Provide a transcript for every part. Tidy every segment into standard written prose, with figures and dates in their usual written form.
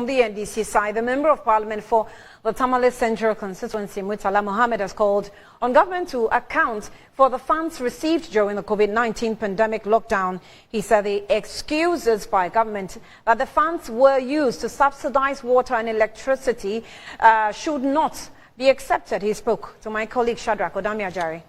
On the NDC side, the Member of Parliament for the Tamale Central Constituency, Murtala Mohammed, has called on government to account for the funds received during the Covid-19 pandemic lockdown. He said the excuses by government that the funds were used to subsidize water and electricity should not be accepted. He spoke to my colleague Shadrach Odami-Ajari.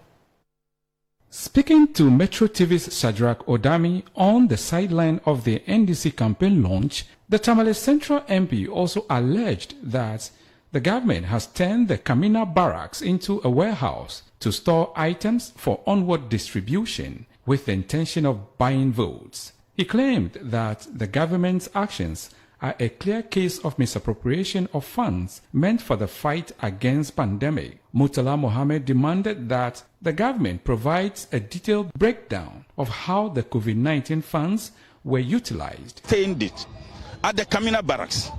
Speaking to Metro TV's Shadrach Odami on the sideline of the NDC campaign launch, the Tamale Central MP also alleged that the government has turned the Kamina barracks into a warehouse to store items for onward distribution with the intention of buying votes. He claimed that the government's actions are a clear case of misappropriation of funds meant for the fight against pandemic. Murtala Mohammed demanded that the government provides a detailed breakdown of how the COVID-19 funds were utilized. Stained it at the Kamina barracks,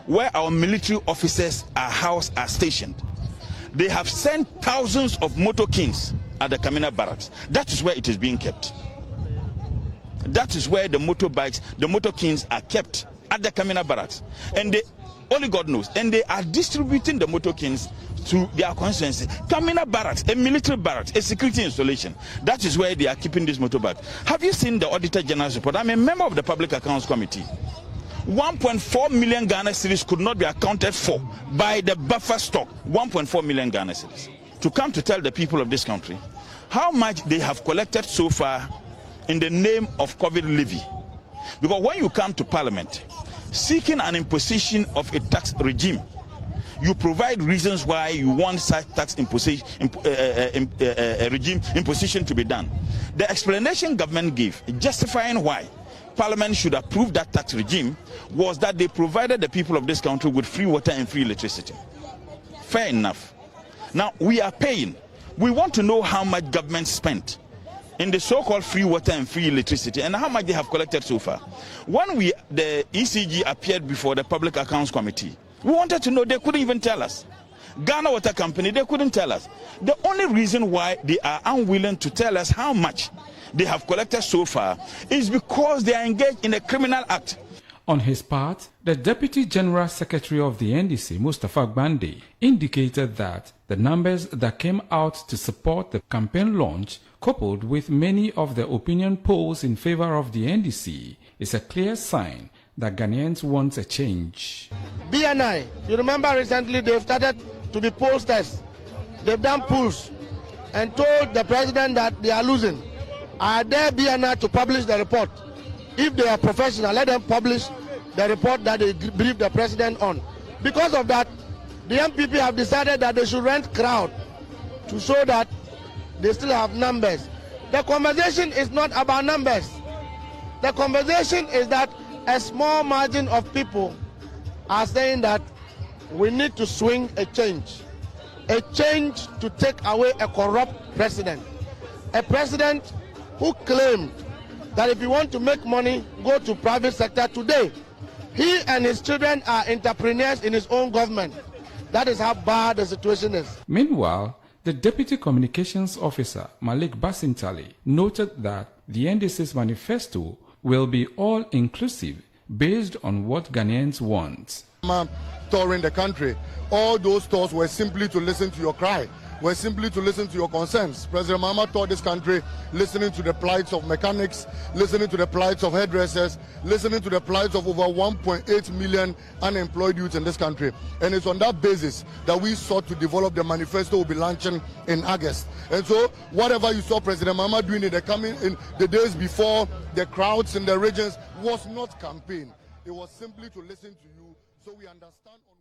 where our military officers are housed, are stationed. They have sent thousands of motorkins at the Kamina barracks. That is where it is being kept. That is where the motorbikes, the motorkins are kept at the Kamina barracks. And they, only God knows, and they are distributing the motorkins to their constituency. Kamina barracks, a military barracks, a security installation. That is where they are keeping this motorbike. Have you seen the Auditor General's report? I'm a member of the Public Accounts Committee. 1.4 million Ghana cedis could not be accounted for by the buffer stock. 1.4 million Ghana cedis. To come to tell the people of this country how much they have collected so far in the name of COVID levy. Because when you come to Parliament seeking an imposition of a tax regime, you provide reasons why you want such tax imposition, regime imposition to be done. The explanation government gave justifying why Parliament should approve that tax regime was that they provided the people of this country with free water and free electricity. Fair enough. Now we are paying. We want to know how much government spent in the so-called free water and free electricity and how much they have collected so far. When the ECG appeared before the Public Accounts Committee, we wanted to know. They couldn't even tell us. Ghana Water Company, they couldn't tell us. The only reason why they are unwilling to tell us how much they have collected so far is because they are engaged in a criminal act. On his part, the Deputy General Secretary of the NDC, Mustafa Gbande, indicated that the numbers that came out to support the campaign launch, coupled with many of the opinion polls in favor of the NDC, is a clear sign that Ghanaians want a change. BNI, you remember recently they've started to be pollsters. They've done polls and told the president that they are losing. I dare BNI to publish the report. If they are professional, let them publish the report that they brief the president on. Because of that, the MPP have decided that they should rent crowd to show that they still have numbers. The conversation is not about numbers. The conversation is that a small margin of people are saying that we need to swing a change to take away a corrupt president, a president who claimed that if you want to make money, go to private sector. Today, he and his children are entrepreneurs in his own government. That is how bad the situation is. Meanwhile, the Deputy Communications Officer, Malik Basintali, noted that the NDC's manifesto will be all-inclusive based on what Ghanaians want. Touring the country, all those tours were simply to listen to your cry, were simply to listen to your concerns. President Mahama toured this country listening to the plights of mechanics, listening to the plights of hairdressers, listening to the plights of over 1.8 million unemployed youths in this country. And it's on that basis that we sought to develop the manifesto we'll be launching in August. And so whatever you saw President Mahama doing in the days before, the crowds in the regions, was not campaign. It was simply to listen to you so we understand on